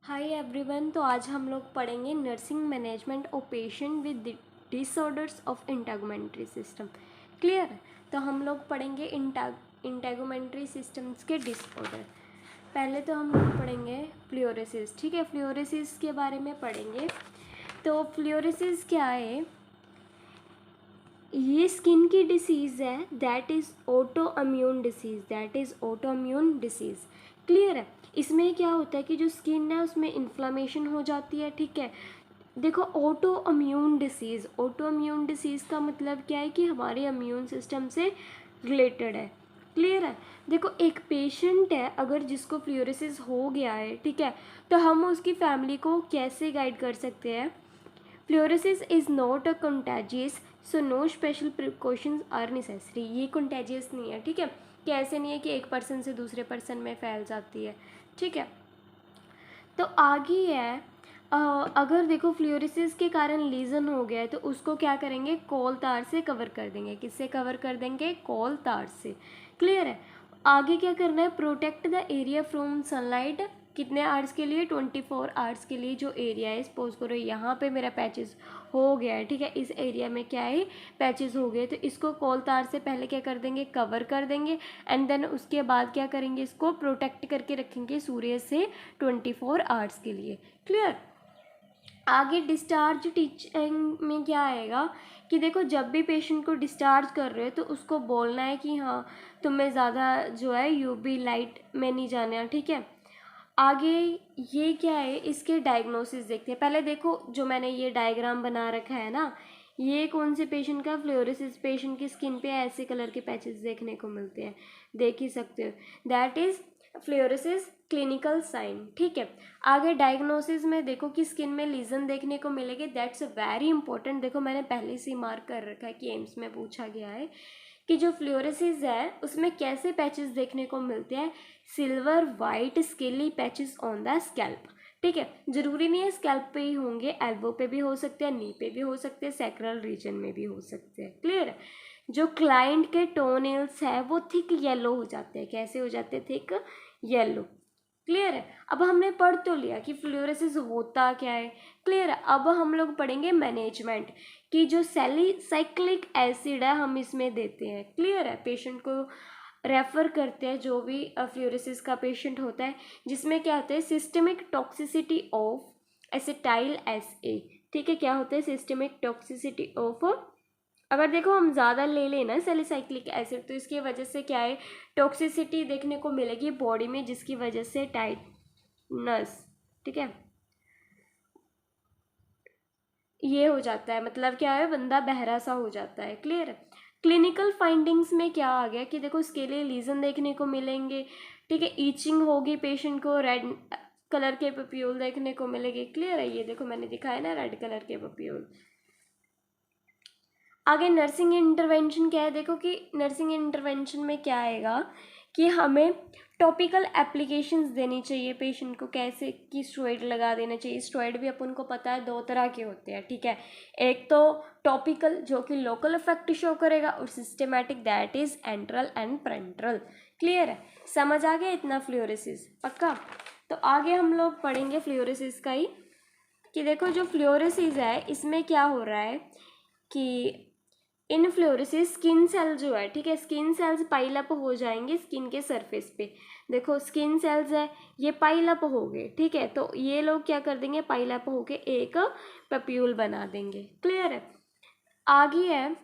Hi everyone. तो आज हम लोग पढ़ेंगे nursing management of patient with disorders of integumentary system. Clear है? तो हम लोग पढ़ेंगे इंटेगुमेंट्री सिस्टम्स के डिसऑर्डर। पहले तो हम लोग पढ़ेंगे फ्लोरोसिस। ठीक है, फ्लोरोसिस के बारे में पढ़ेंगे। तो फ्लोरोसिस क्या है? ये स्किन की डिसीज़ है, that is auto immune disease. Clear है? इसमें क्या होता है कि जो स्किन है उसमें इन्फ्लामेशन हो जाती है। ठीक है, देखो ऑटो इम्यून डिसीज़ का मतलब क्या है कि हमारे इम्यून सिस्टम से रिलेटेड है। क्लियर है? देखो एक पेशेंट है अगर जिसको फ्लोरोसिस हो गया है, ठीक है, तो हम उसकी फैमिली को कैसे गाइड कर सकते हैं? Fluorosis is not a contagious, so no special precautions are necessary. ये कंटेजियस नहीं है। ठीक है, कि ऐसे नहीं है कि एक पर्सन से दूसरे पर्सन में फैल जाती है। ठीक है, तो आगे है अगर देखो फ्लोरोसिस के कारण लीजन हो गया है तो उसको क्या करेंगे? कॉल तार से कवर कर देंगे। किससे कवर कर देंगे? कॉल तार से। क्लियर है? आगे क्या करना है? Protect the area from sunlight. कितने आवर्स के लिए? 24 आवर्स के लिए। जो एरिया है, सपोज करो यहाँ पे मेरा पैचेस हो गया है, ठीक है, इस एरिया में क्या है? पैचेस हो गए, तो इसको कॉल तार से पहले क्या कर देंगे? कवर कर देंगे। एंड देन उसके बाद क्या करेंगे? इसको प्रोटेक्ट करके रखेंगे सूर्य से 24 आवर्स के लिए। क्लियर? आगे डिस्चार्ज टीचिंग में क्या आएगा कि देखो जब भी पेशेंट को डिस्चार्ज कर रहे हो तो उसको बोलना है कि हाँ तुम्हें ज़्यादा जो है यूवी लाइट में नहीं जाना है। ठीक है, आगे ये क्या है? इसके डायग्नोसिस देखते हैं। पहले देखो जो मैंने ये डायग्राम बना रखा है ना, ये कौन से पेशेंट का? फ्लोरोसिस पेशेंट की स्किन पे ऐसे कलर के पैचेस देखने को मिलते हैं, देख ही सकते हो। That is fluorosis clinical sign. ठीक है, आगे डायग्नोसिस में देखो कि स्किन में लीजन देखने को मिलेगी। That's very important. देखो मैंने पहले से मार्क कर रखा है कि एम्स में पूछा गया है कि जो फ्लोरोसिस है उसमें कैसे पैचेस देखने को मिलते हैं? Silver white scaly patches on the scalp. ठीक है, जरूरी नहीं है स्कैल्प पे ही होंगे, एल्बो पे भी हो सकते हैं, नी पे भी हो सकते हैं, सैक्रल रीजन में भी हो सकते हैं। क्लियर है? जो क्लाइंट के टोनेल्स है वो थिक येलो हो जाते हैं। कैसे हो जाते हैं? Thick yellow. क्लियर है? अब हमने पढ़ तो लिया कि फ्लोरोसिस होता क्या है। क्लियर है? अब हम लोग पढ़ेंगे मैनेजमेंट कि जो सैलिसाइक्लिक एसिड है हम इसमें देते हैं। क्लियर है? पेशेंट को रेफ़र करते हैं जो भी फ्लोरोसिस का पेशेंट होता है, जिसमें क्या होता है? Systemic toxicity of acetyl SA. ठीक है, क्या होता है? सिस्टमिक टॉक्सिसिटी ऑफ, अगर देखो हम ज़्यादा ले लेना सैलिसाइक्लिक एसिड तो इसकी वजह से क्या है? टॉक्सिसिटी देखने को मिलेगी बॉडी में, जिसकी वजह से टाइटनस, ठीक है, ये हो जाता है। मतलब क्या है? बंदा बहरा सा हो जाता है। क्लियर है? क्लिनिकल फाइंडिंग्स में क्या आ गया कि देखो इसके लिए लीजन देखने को मिलेंगे। ठीक है, ईचिंग होगी, पेशेंट को रेड कलर के पप्यूल देखने को मिलेंगे। क्लियर है? ये देखो मैंने दिखाया ना रेड कलर के पप्यूल। आगे नर्सिंग इंटरवेंशन क्या है? देखो कि नर्सिंग इंटरवेंशन में क्या आएगा कि हमें टॉपिकल एप्लीकेशंस देनी चाहिए पेशेंट को। कैसे कि स्टेरॉइड लगा देना चाहिए। स्टेरॉइड भी अपन को पता है दो तरह के होते हैं। ठीक है, एक तो टॉपिकल जो कि लोकल इफेक्ट शो करेगा, और systematic that is enteral and parenteral. Clear है? समझ आ गया इतना फ्लोरोसिस? पक्का? तो आगे हम लोग पढ़ेंगे फ्लोरोसिस का ही कि देखो जो फ्लोरोसिस है इसमें क्या हो रहा है कि इन फ्लोरोसिस स्किन सेल जो है, ठीक है, स्किन सेल्स पाइल अप हो जाएंगे स्किन के सरफेस पे। देखो स्किन सेल्स है, ये पाइल अप हो गए। ठीक है, तो ये लोग क्या कर देंगे? पाइल अप होके एक पप्यूल बना देंगे। क्लियर है? आगे है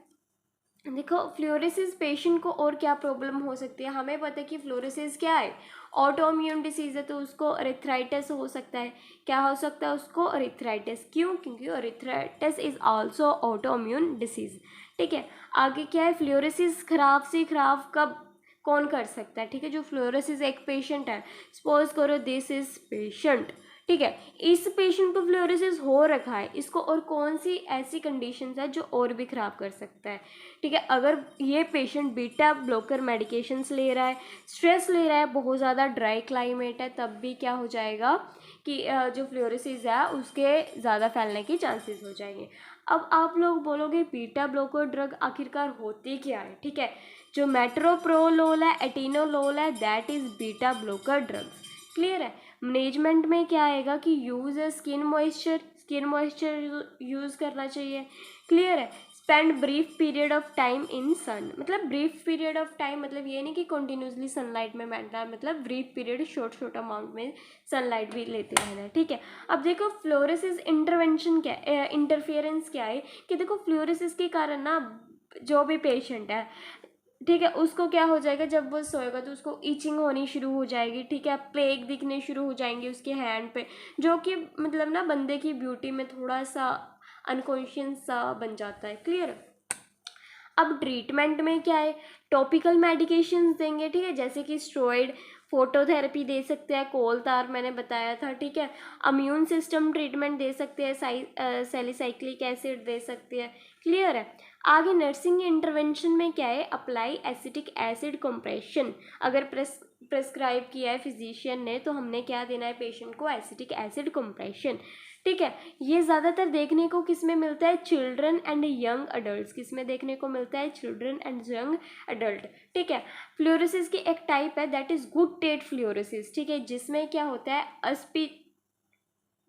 देखो फ्लोरोसिस पेशेंट को और क्या प्रॉब्लम हो सकती है। हमें पता है कि फ्लोरोसिस क्या है? ऑटो इम्यून डिसीज है, तो उसको अरिथ्राइटिस हो सकता है। क्या हो सकता है उसको? अरिथ्राइटिस। क्यों? क्योंकि arthritis is also autoimmune disease. ठीक है, आगे क्या है? फ्लोरोसिस खराब से खराब कब कौन कर सकता है? ठीक है, जो फ्लोरोसिस एक पेशेंट है, सपोज करो दिस इज पेशेंट, ठीक है, इस पेशेंट को फ्लोरोसिस हो रखा है, इसको और कौन सी ऐसी कंडीशंस है जो और भी ख़राब कर सकता है? ठीक है, अगर ये पेशेंट बीटा ब्लॉकर मेडिकेशंस ले रहा है, स्ट्रेस ले रहा है, बहुत ज़्यादा ड्राई क्लाइमेट है, तब भी क्या हो जाएगा कि जो फ्लोरोसिस है उसके ज़्यादा फैलने की चांसेस हो जाएंगे। अब आप लोग बोलोगे बीटा ब्लॉकर ड्रग आखिरकार होती क्या है? ठीक है, जो मेट्रोप्रोलोल है, एटिनोलोल है, that is beta blocker drugs. Clear है? मैनेजमेंट में क्या आएगा कि यूज़ स्किन मॉइस्चर यूज़ करना चाहिए। क्लियर है। Spend brief period of time in sun, मतलब ब्रीफ पीरियड ऑफ टाइम मतलब ये नहीं कि कंटिन्यूसली सनलाइट में बैठना है, मतलब ब्रीफ पीरियड शॉर्ट अमाउंट में सनलाइट भी लेते रहना है। ठीक है। अब देखो फ्लोरोसिस इंटरवेंशन क्या है, इंटरफेरेंस क्या है कि देखो फ्लोरोसिस के कारण ना जो भी पेशेंट है, ठीक है, उसको क्या हो जाएगा, जब वो सोएगा तो उसको ईचिंग होनी शुरू हो जाएगी। ठीक है। प्लेग दिखने शुरू हो जाएंगे उसके हैंड पे, जो कि मतलब ना बंदे की ब्यूटी में थोड़ा सा अनकॉन्शियस सा बन जाता है। क्लियर। अब ट्रीटमेंट में क्या है, टॉपिकल मेडिकेशंस देंगे। ठीक है। जैसे कि स्टेरॉइड, फोटोथेरेपी दे सकते हैं, कोलतार मैंने बताया था। ठीक है। इम्यून सिस्टम ट्रीटमेंट दे सकते हैं, सैलिसाइक्लिक एसिड दे सकते हैं। क्लियर है। आगे नर्सिंग इंटरवेंशन में क्या है, अप्लाई एसिटिक एसिड कंप्रेशन। अगर प्रेस्क्राइब किया है फिजिशियन ने तो हमने क्या देना है पेशेंट को, एसिटिक एसिड कंप्रेशन। ठीक है। ये ज़्यादातर देखने को किस में मिलता है, चिल्ड्रन एंड यंग अडल्ट। किस में देखने को मिलता है, चिल्ड्रन एंड यंग अडल्ट। ठीक है। फ्लोरोसिस की एक टाइप है that is good tet fluorosis. ठीक है। जिसमें क्या होता है, अस्पी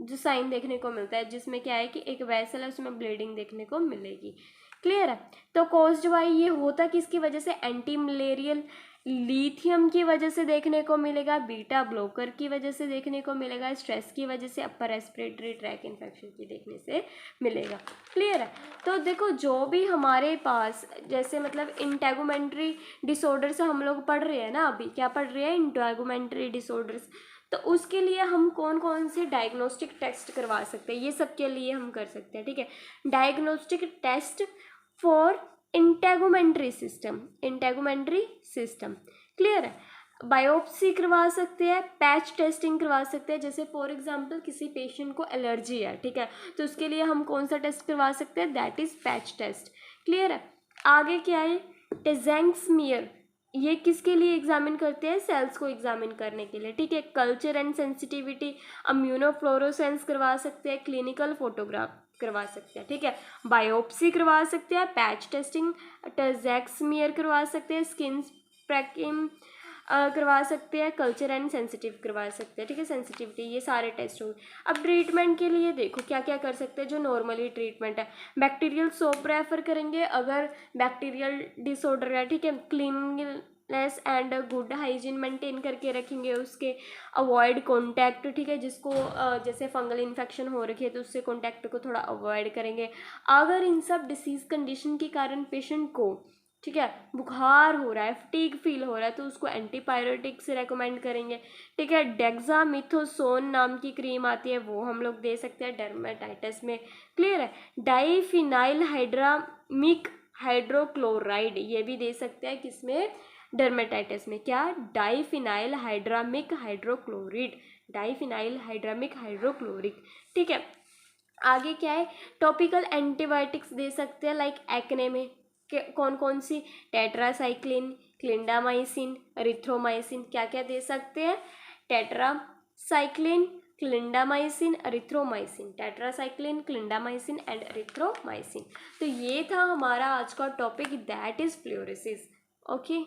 जो साइन देखने को मिलता है, जिसमें क्या है कि एक वेसल है उसमें ब्लीडिंग देखने को मिलेगी। क्लियर है। तो कॉज्ड बाय ये होता किसकी वजह से, एंटी मलेरियल लिथियम की वजह से देखने को मिलेगा, बीटा ब्लॉकर की वजह से देखने को मिलेगा, स्ट्रेस की वजह से, अपर रेस्पिरेटरी ट्रैक इन्फेक्शन की देखने से मिलेगा। क्लियर है। तो देखो जो भी हमारे पास जैसे मतलब इंटेगुमेंट्री डिसऑर्डर्स हम लोग पढ़ रहे हैं ना, अभी क्या पढ़ रहे हैं, इंटेगुमेंट्री डिसऑर्डर्स। तो उसके लिए हम कौन कौन से डायग्नोस्टिक टेस्ट करवा सकते हैं, ये सब के लिए हम कर सकते हैं। ठीक है। Diagnostic test for integumentary system. Clear है। बायोप्सी करवा सकते हैं, पैच टेस्टिंग करवा सकते हैं। जैसे फॉर एग्जांपल किसी पेशेंट को एलर्जी है, ठीक है, तो उसके लिए हम कौन सा टेस्ट करवा सकते हैं, that is patch test. Clear है। आगे क्या है, टेजेंग स्मीयर, ये किसके लिए एग्जामिन करते हैं, सेल्स को एग्जामिन करने के लिए। ठीक है। कल्चर एंड सेंसिटिविटी, इम्यूनोफ्लोरोसेंस करवा सकते हैं, क्लिनिकल फोटोग्राफ करवा सकते हैं। ठीक है। बायोप्सी करवा सकते हैं, पैच टेस्टिंग, टेजेंग स्मीयर करवा सकते हैं, स्किन स्प्रैकिंग करवा सकते हैं, कल्चर एंड सेंसिटिव करवा सकते हैं। ठीक है। सेंसिटिविटी, ये सारे टेस्ट होंगे। अब ट्रीटमेंट के लिए देखो क्या क्या कर सकते हैं, जो नॉर्मली ट्रीटमेंट है, बैक्टीरियल सोप प्रेफर करेंगे अगर बैक्टीरियल डिसऑर्डर है। ठीक है। Cleanness and good hygiene maintain करके रखेंगे उसके, अवॉइड कॉन्टैक्ट। ठीक है। जिसको जैसे फंगल इन्फेक्शन हो रखी है तो उससे कॉन्टैक्ट को थोड़ा अवॉइड करेंगे। अगर इन सब डिसीज़ कंडीशन के कारण पेशेंट को, ठीक है, बुखार हो रहा है, फटीग फील हो रहा है, तो उसको एंटीबायोटिक्स रेकमेंड करेंगे। ठीक है। डेक्सामिथोसोन नाम की क्रीम आती है, वो हम लोग दे सकते हैं डर्मेटाइटिस में। क्लियर है। डाइफिनाइल हाइड्रामिक हाइड्रोक्लोराइड, ये भी दे सकते हैं किसमें, डर्मेटाइटिस में। क्या, डाइफिनाइल हाइड्रामिक हाइड्रोक्लोरिड, डाइफिनाइल हाइड्रामिक हाइड्रोक्लोरिक। ठीक है। आगे क्या है, टॉपिकल एंटीबायोटिक्स दे सकते हैं लाइक एक्ने में कौन कौन सी, टेट्रासाइक्लिन, क्लिंडामाइसिन, एरिथ्रोमाइसिन। क्या क्या दे सकते हैं, tetracycline, clindamycin, erythromycin, tetracycline, clindamycin and erythromycin. तो ये था हमारा आज का topic, that is fluorosis. Okay.